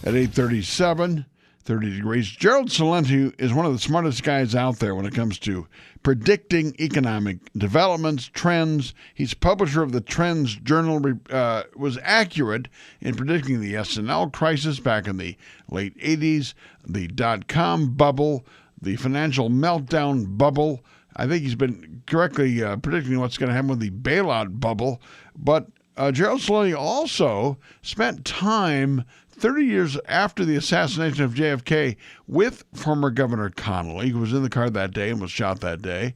At 8:37, 30 degrees. Gerald Celente is one of the smartest guys out there when it comes to predicting economic developments, trends. He's publisher of the TrendsJournal, was accurate in predicting the S&L crisis back in the late 80s, the dot-com bubble, the financial meltdown bubble. I think he's been correctly predicting what's going to happen with the bailout bubble. But Gerald Celente also spent time 30 years after the assassination of JFK with former Governor Connally, who was in the car that day and was shot that day,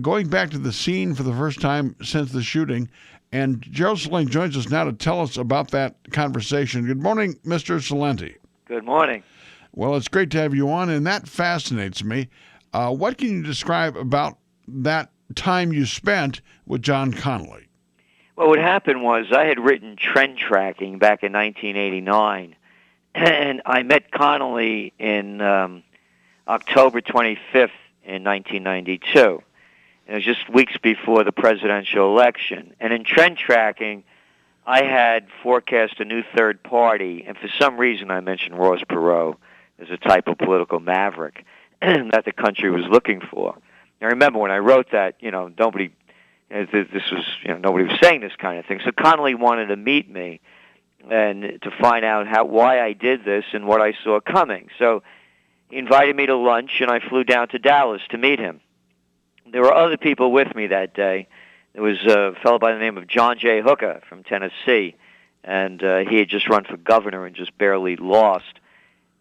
going back to the scene for the first time since the shooting. And Gerald Celente joins us now to tell us about that conversation. Good morning, Mr. Celente. Good morning. Well, it's great to have you on, and that fascinates me. What can you describe about that time you spent with John Connally? Well, what happened was I had written Trend Tracking back in 1989, and I met Connally in October 25th in 1992. It was just weeks before the presidential election. And in Trend Tracking, I had forecast a new third party, and for some reason I mentioned Ross Perot as a type of political maverick that the country was looking for. I remember when I wrote that, nobody was saying this kind of thing. So Connally wanted to meet me and to find out why I did this and what I saw coming. So he invited me to lunch, and I flew down to Dallas to meet him. There were other people with me that day. There was a fellow by the name of John J. Hooker from Tennessee, and he had just run for governor and just barely lost.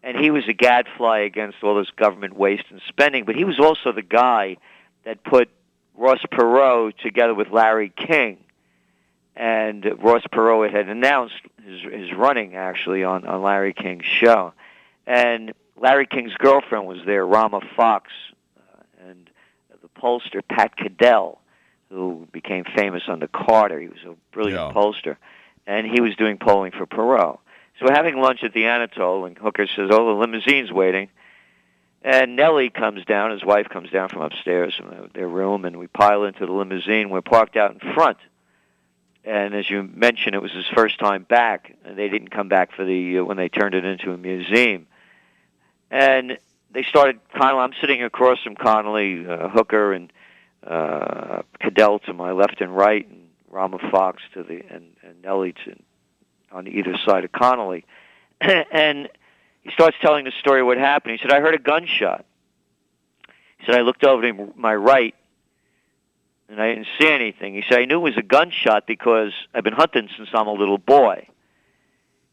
And he was a gadfly against all this government waste and spending, but he was also the guy that put Ross Perot together with Larry King. And Ross Perot had announced his running, actually, on Larry King's show. And Larry King's girlfriend was there, Rama Fox, and the pollster, Pat Cadell, who became famous under Carter. He was a brilliant pollster. And he was doing polling for Perot. So we're having lunch at the Anatole, and Hooker says, "Oh, the limousine's waiting." And Nellie comes down, his wife comes down from upstairs from their room, and we pile into the limousine. We're parked out in front. And as you mentioned, it was his first time back, and they didn't come back for when they turned it into a museum. And they started, I'm sitting across from Connally, Hooker, and Cadell to my left and right, and Rama Fox and Nellie on either side of Connally. And he starts telling the story of what happened. He said, "I heard a gunshot." He said, "I looked over to my right, and I didn't see anything." He said, "I knew it was a gunshot because I've been hunting since I'm a little boy."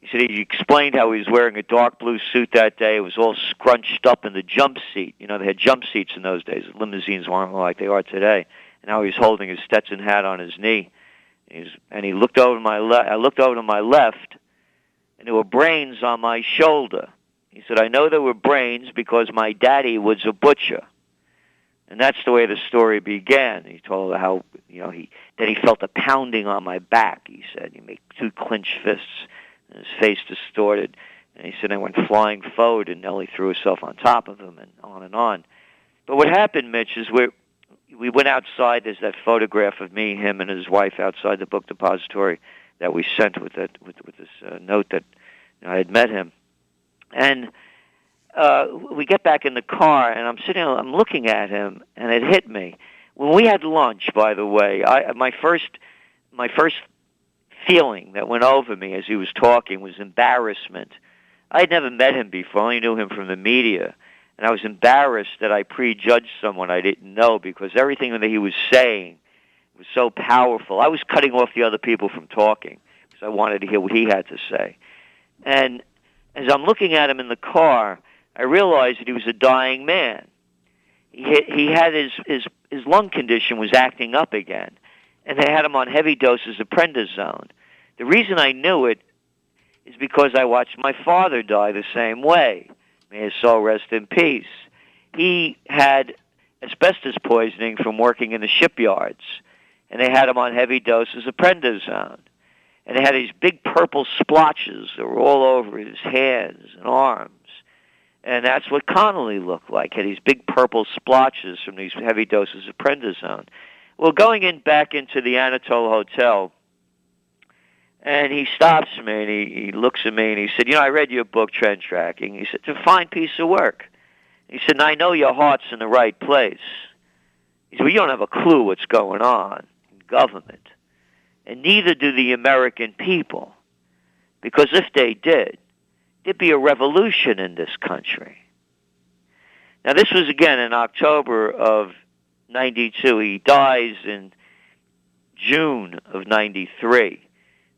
He said he explained how he was wearing a dark blue suit that day. It was all scrunched up in the jump seat. They had jump seats in those days. Limousines weren't like they are today. And now he was holding his Stetson hat on his knee. And he looked over to my left. I looked over to my left, and there were brains on my shoulder. He said, "I know there were brains because my daddy was a butcher." And that's the way the story began. He told her how, that he felt a pounding on my back. He said, he made two clenched fists, and his face distorted. And he said, I went flying forward, and Nellie threw herself on top of him, and on and on. But what happened, Mitch, is we went outside. There's that photograph of me, him, and his wife outside the book depository that we sent with this note that I had met him. And we get back in the car, and I'm looking at him, and it hit me. When we had lunch, by the way, my first feeling that went over me as he was talking was embarrassment. I had never met him before. I only knew him from the media. And I was embarrassed that I prejudged someone I didn't know because everything that he was saying was so powerful. I was cutting off the other people from talking because I wanted to hear what he had to say. And as I'm looking at him in the car, I realized that he was a dying man. He had his lung condition was acting up again, and they had him on heavy doses of prednisone. The reason I knew it is because I watched my father die the same way. May his soul rest in peace. He had asbestos poisoning from working in the shipyards, and they had him on heavy doses of prednisone. And they had these big purple splotches that were all over his hands and arms. And that's what Connally looked like. He had these big purple splotches from these heavy doses of prednisone. Well, going back into the Anatole Hotel, And he stops me, and he looks at me, and he said, I read your book, Trend Tracking. He said, it's a fine piece of work. He said, and I know your heart's in the right place. He said, well, you don't have a clue what's going on in government. And neither do the American people. Because if they did, there'd be a revolution in this country. Now, this was, again, in October of 92. He dies in June of 93.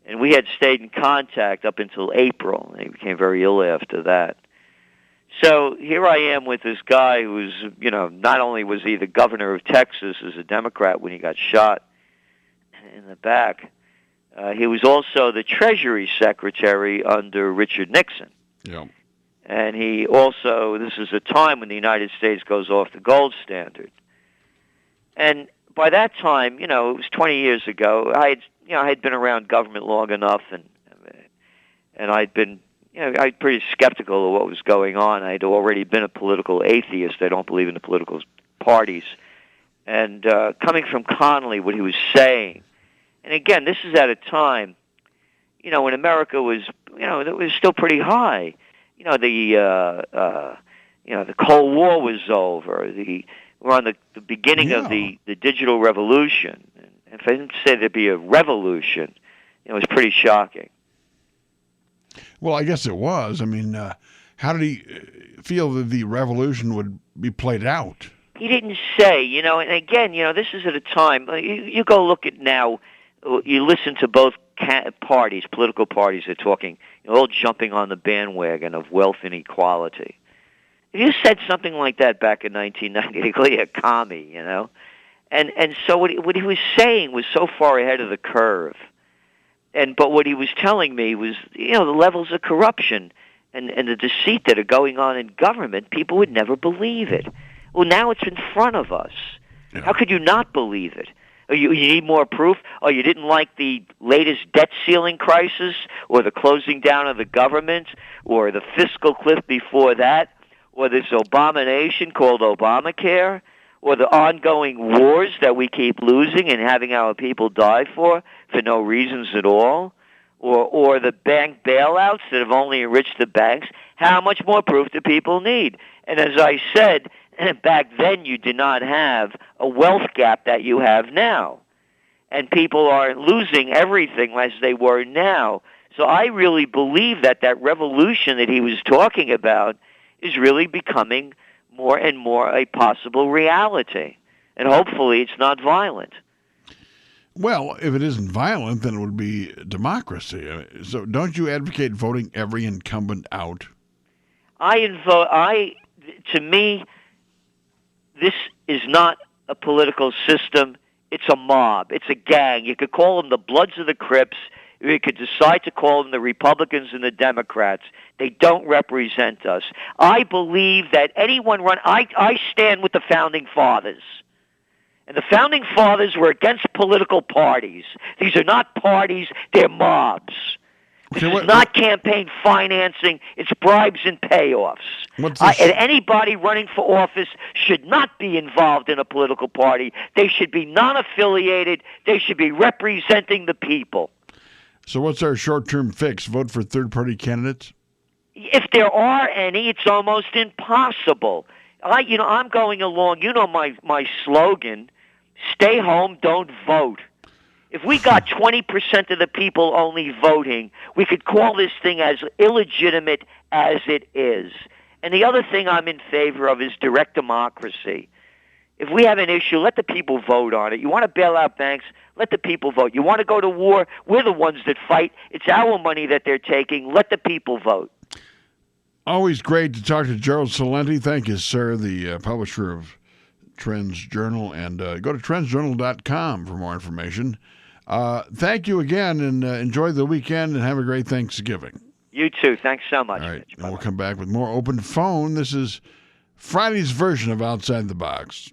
And we had stayed in contact up until April. He became very ill after that. So here I am with this guy who's, not only was he the governor of Texas as a Democrat when he got shot in the back, he was also the Treasury Secretary under Richard Nixon. Yeah. And he also, this is a time when the United States goes off the gold standard. And by that time, it was 20 years ago, I had been around government long enough, and I'd been, I'd pretty skeptical of what was going on. I'd already been a political atheist. I don't believe in the political parties. And coming from Connally, what he was saying, and again, this is at a time, when America was, it was still pretty high. The Cold War was over. We're on the beginning of the digital revolution. And if I didn't say there'd be a revolution, it was pretty shocking. Well, I guess it was. I mean, how did he feel that the revolution would be played out? He didn't say, and again, this is at a time, you go look at now, you listen to both parties, political parties are talking, all jumping on the bandwagon of wealth inequality. If you said something like that back in 1990, they call you a commie, And so what he was saying was so far ahead of the curve. But what he was telling me was, the levels of corruption and the deceit that are going on in government, people would never believe it. Well, now it's in front of us. Yeah. How could you not believe it? You need more proof? Oh, you didn't like the latest debt ceiling crisis, or the closing down of the government, or the fiscal cliff before that, or this abomination called Obamacare, or the ongoing wars that we keep losing and having our people die for no reasons at all, or the bank bailouts that have only enriched the banks. How much more proof do people need? And as I said, back then you did not have a wealth gap that you have now. And people are losing everything as they were now. So I really believe that revolution that he was talking about is really becoming more and more a possible reality. And hopefully it's not violent. Well, if it isn't violent, then it would be democracy. So don't you advocate voting every incumbent out? To me, this is not a political system. It's a mob. It's a gang. You could call them the Bloods of the Crips. You could decide to call them the Republicans and the Democrats. They don't represent us. I believe that I stand with the Founding Fathers. And the Founding Fathers were against political parties. These are not parties, they're mobs. This is not campaign financing, it's bribes and payoffs. And anybody running for office should not be involved in a political party. They should be non-affiliated. They should be representing the people. So what's our short-term fix? Vote for third-party candidates? If there are any, it's almost impossible. I'm going along, my slogan, stay home, don't vote. If we got 20% of the people only voting, we could call this thing as illegitimate as it is. And the other thing I'm in favor of is direct democracy. If we have an issue, let the people vote on it. You want to bail out banks, let the people vote. You want to go to war, we're the ones that fight. It's our money that they're taking. Let the people vote. Always great to talk to Gerald Celente. Thank you, sir, the publisher of TrendsJournal. And go to TrendsJournal.com for more information. Thank you again, and enjoy the weekend, and have a great Thanksgiving. You too. Thanks so much. All right, and we'll come back with more Open Phone. This is Friday's version of Outside the Box.